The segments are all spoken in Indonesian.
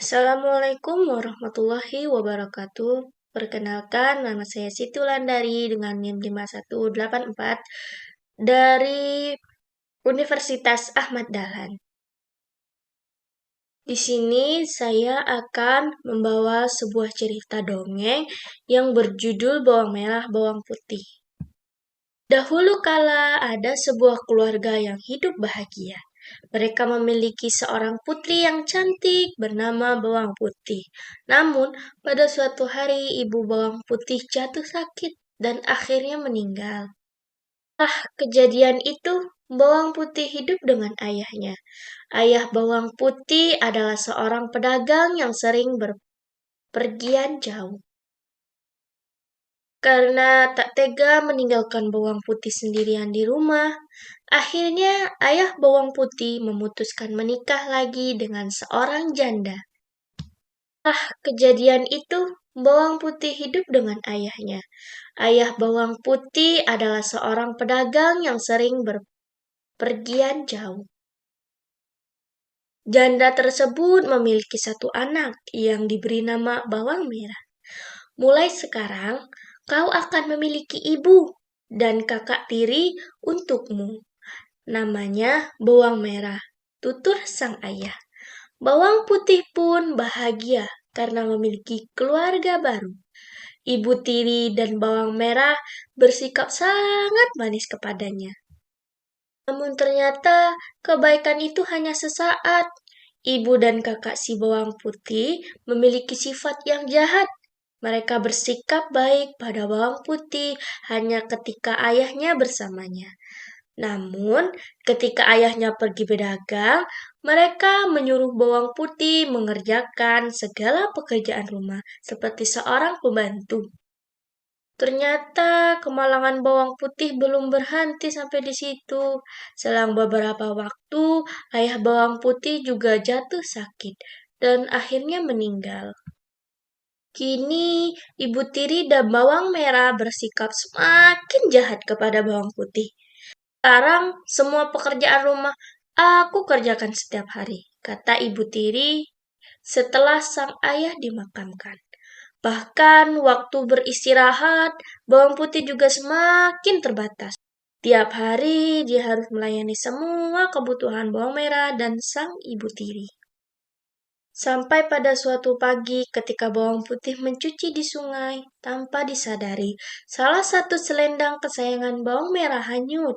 Assalamualaikum warahmatullahi wabarakatuh. Perkenalkan, nama saya Siti Wulandari dengan NIM 5184 dari Universitas Ahmad Dahlan. Di sini saya akan membawa sebuah cerita dongeng yang berjudul Bawang Merah, Bawang Putih. Dahulu kala ada sebuah keluarga yang hidup bahagia. Mereka memiliki seorang putri yang cantik bernama Bawang Putih. Namun, pada suatu hari ibu Bawang Putih jatuh sakit dan akhirnya meninggal. Setelah kejadian itu, Bawang Putih hidup dengan ayahnya. Ayah Bawang Putih adalah seorang pedagang yang sering berpergian jauh. Karena tak tega meninggalkan Bawang Putih sendirian di rumah, akhirnya ayah Bawang Putih memutuskan menikah lagi dengan seorang janda. Setelah kejadian itu, Bawang Putih hidup dengan ayahnya. Ayah Bawang Putih adalah seorang pedagang yang sering berpergian jauh. Janda tersebut memiliki satu anak yang diberi nama Bawang Merah. Mulai sekarang, kau akan memiliki ibu dan kakak tiri untukmu. Namanya Bawang Merah, tutur sang ayah. Bawang Putih pun bahagia karena memiliki keluarga baru. Ibu tiri dan Bawang Merah bersikap sangat manis kepadanya. Namun ternyata kebaikan itu hanya sesaat. Ibu dan kakak si Bawang Putih memiliki sifat yang jahat. Mereka bersikap baik pada Bawang Putih hanya ketika ayahnya bersamanya. Namun, ketika ayahnya pergi berdagang, mereka menyuruh Bawang Putih mengerjakan segala pekerjaan rumah seperti seorang pembantu. Ternyata kemalangan Bawang Putih belum berhenti sampai di situ. Selang beberapa waktu, ayah Bawang Putih juga jatuh sakit dan akhirnya meninggal. Kini, ibu tiri dan Bawang Merah bersikap semakin jahat kepada Bawang Putih. Sekarang, semua pekerjaan rumah aku kerjakan setiap hari, kata ibu tiri setelah sang ayah dimakamkan. Bahkan waktu beristirahat, Bawang Putih juga semakin terbatas. Tiap hari dia harus melayani semua kebutuhan Bawang Merah dan sang ibu tiri. Sampai pada suatu pagi ketika Bawang Putih mencuci di sungai, tanpa disadari, salah satu selendang kesayangan Bawang Merah hanyut.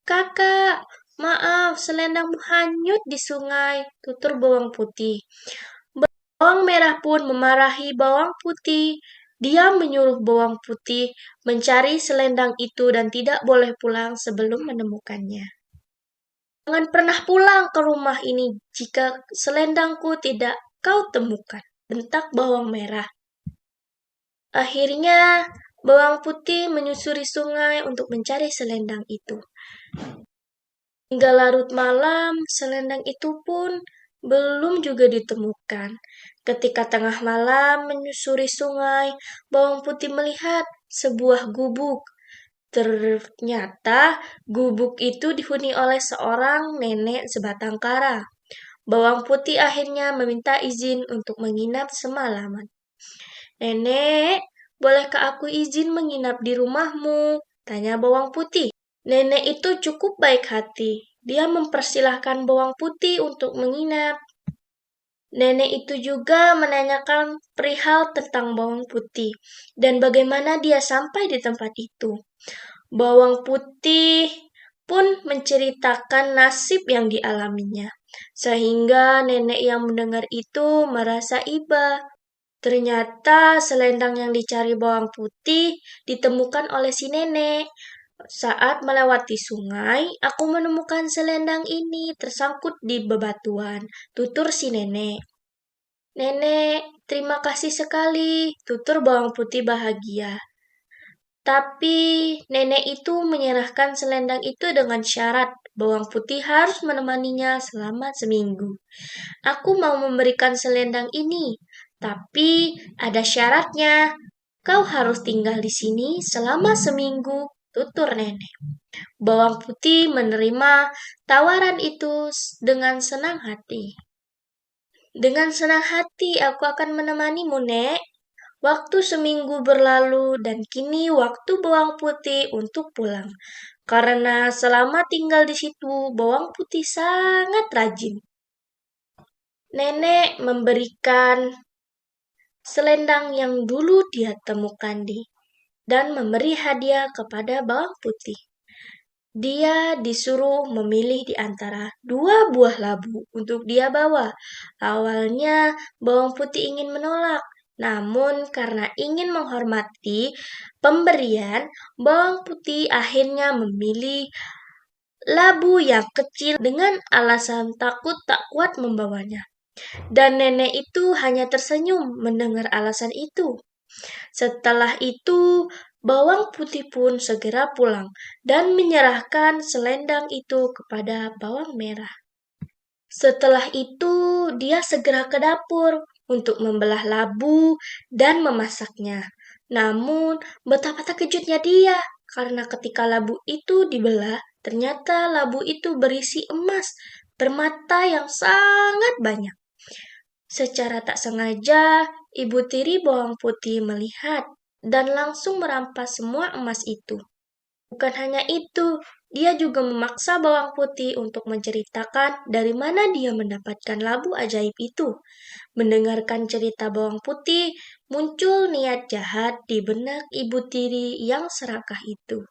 Kakak, maaf, selendangmu hanyut di sungai, tutur Bawang Putih. Bawang Merah pun memarahi Bawang Putih. Dia menyuruh Bawang Putih mencari selendang itu dan tidak boleh pulang sebelum menemukannya. Jangan pernah pulang ke rumah ini jika selendangku tidak kau temukan, bentak Bawang Merah. Akhirnya, Bawang Putih menyusuri sungai untuk mencari selendang itu. Hingga larut malam, selendang itu pun belum juga ditemukan. Ketika tengah malam menyusuri sungai, Bawang Putih melihat sebuah gubuk. Ternyata gubuk itu dihuni oleh seorang nenek sebatang kara. Bawang Putih akhirnya meminta izin untuk menginap semalaman. Nenek, bolehkah aku izin menginap di rumahmu? Tanya Bawang Putih. Nenek itu cukup baik hati. Dia mempersilahkan Bawang Putih untuk menginap. Nenek itu juga menanyakan perihal tentang Bawang Putih dan bagaimana dia sampai di tempat itu. Bawang Putih pun menceritakan nasib yang dialaminya, sehingga nenek yang mendengar itu merasa iba. Ternyata selendang yang dicari Bawang Putih ditemukan oleh si nenek. Saat melewati sungai, aku menemukan selendang ini tersangkut di bebatuan, tutur si nenek. Nenek, terima kasih sekali, tutur Bawang Putih bahagia. Tapi nenek itu menyerahkan selendang itu dengan syarat Bawang Putih harus menemaninya selama seminggu. Aku mau memberikan selendang ini, tapi ada syaratnya. Kau harus tinggal di sini selama seminggu, tutur nenek. Bawang Putih menerima tawaran itu dengan senang hati. Dengan senang hati aku akan menemanimu, Nek. Waktu seminggu berlalu dan kini waktu bawang putih untuk pulang. Karena selama tinggal di situ, bawang putih sangat rajin. Nenek memberikan selendang yang dulu dia temukan dan memberi hadiah kepada bawang putih. Dia disuruh memilih di antara dua buah labu untuk dia bawa. Awalnya bawang putih ingin menolak, namun karena ingin menghormati pemberian, bawang putih akhirnya memilih labu yang kecil dengan alasan takut tak kuat membawanya. Dan nenek itu hanya tersenyum mendengar alasan itu. Setelah itu, bawang putih pun segera pulang dan menyerahkan selendang itu kepada bawang merah. Setelah itu, dia segera ke dapur untuk membelah labu dan memasaknya. Namun, betapa terkejutnya dia karena ketika labu itu dibelah, ternyata labu itu berisi emas permata yang sangat banyak. Secara tak sengaja, ibu tiri bawang putih melihat dan langsung merampas semua emas itu. Bukan hanya itu, dia juga memaksa bawang putih untuk menceritakan dari mana dia mendapatkan labu ajaib itu. Mendengarkan cerita bawang putih, muncul niat jahat di benak ibu tiri yang serakah itu.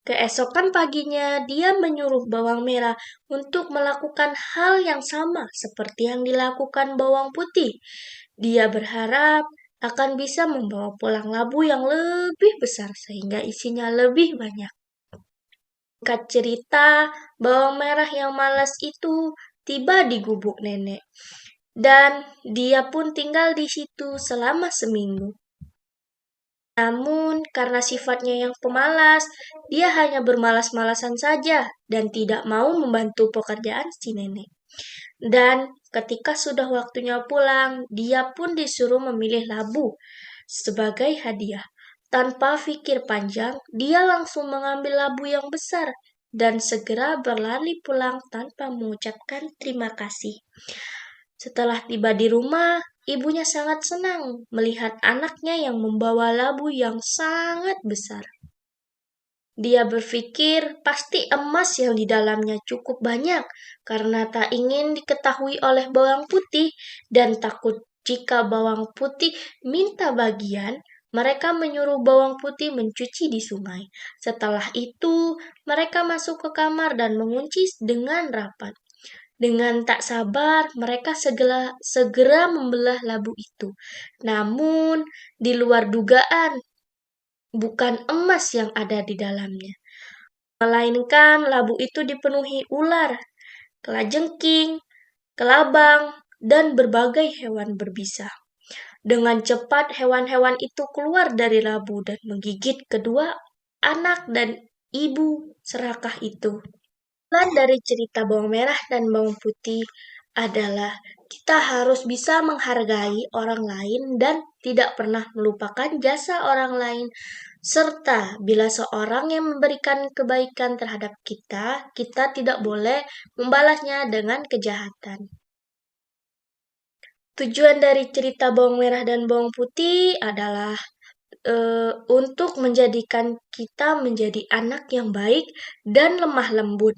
Keesokan paginya, dia menyuruh bawang merah untuk melakukan hal yang sama seperti yang dilakukan bawang putih. Dia berharap akan bisa membawa pulang labu yang lebih besar sehingga isinya lebih banyak. Singkat cerita, bawang merah yang malas itu tiba di gubuk nenek. Dan dia pun tinggal di situ selama seminggu. Namun, karena sifatnya yang pemalas, dia hanya bermalas-malasan saja dan tidak mau membantu pekerjaan si nenek. Dan ketika sudah waktunya pulang, dia pun disuruh memilih labu sebagai hadiah. Tanpa pikir panjang, dia langsung mengambil labu yang besar dan segera berlari pulang tanpa mengucapkan terima kasih. Setelah tiba di rumah, ibunya sangat senang melihat anaknya yang membawa labu yang sangat besar. Dia berpikir pasti emas yang di dalamnya cukup banyak karena tak ingin diketahui oleh bawang putih dan takut jika bawang putih minta bagian, mereka menyuruh bawang putih mencuci di sungai. Setelah itu, mereka masuk ke kamar dan mengunci dengan rapat. Dengan tak sabar, mereka segera membelah labu itu. Namun, di luar dugaan, bukan emas yang ada di dalamnya, melainkan labu itu dipenuhi ular, kelajengking, kelabang, dan berbagai hewan berbisa. Dengan cepat hewan-hewan itu keluar dari labu dan menggigit kedua anak dan ibu serakah itu. Pesan dari cerita bawang merah dan bawang putih adalah kita harus bisa menghargai orang lain dan tidak pernah melupakan jasa orang lain. Serta bila seorang yang memberikan kebaikan terhadap kita, kita tidak boleh membalasnya dengan kejahatan. Tujuan dari cerita bawang merah dan bawang putih adalah untuk menjadikan kita menjadi anak yang baik dan lemah lembut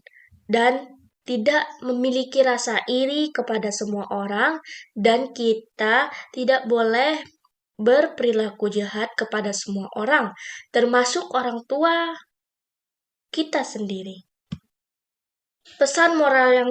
dan tidak memiliki rasa iri kepada semua orang dan kita tidak boleh berperilaku jahat kepada semua orang, termasuk orang tua kita sendiri. Pesan moral yang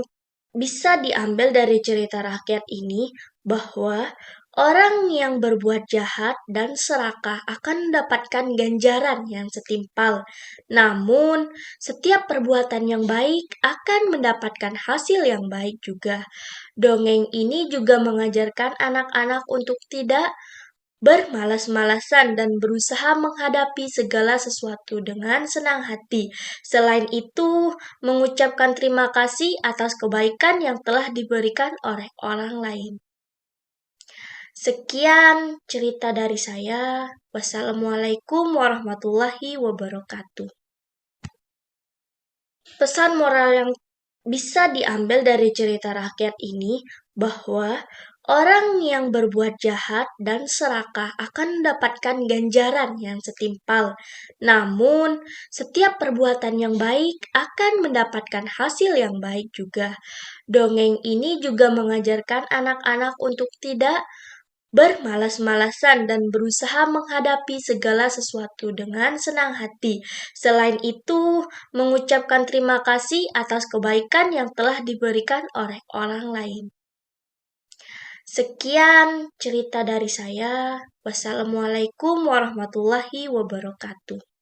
bisa diambil dari cerita rakyat ini bahwa orang yang berbuat jahat dan serakah akan mendapatkan ganjaran yang setimpal. Namun, setiap perbuatan yang baik akan mendapatkan hasil yang baik juga. Dongeng ini juga mengajarkan anak-anak untuk tidak bermalas-malasan dan berusaha menghadapi segala sesuatu dengan senang hati. Selain itu, mengucapkan terima kasih atas kebaikan yang telah diberikan oleh orang lain. Sekian cerita dari saya. Wassalamualaikum warahmatullahi wabarakatuh. Pesan moral yang bisa diambil dari cerita rakyat ini bahwa orang yang berbuat jahat dan serakah akan mendapatkan ganjaran yang setimpal. Namun, setiap perbuatan yang baik akan mendapatkan hasil yang baik juga. Dongeng ini juga mengajarkan anak-anak untuk tidak bermalas-malasan dan berusaha menghadapi segala sesuatu dengan senang hati. Selain itu, mengucapkan terima kasih atas kebaikan yang telah diberikan oleh orang lain. Sekian cerita dari saya. Wassalamualaikum warahmatullahi wabarakatuh.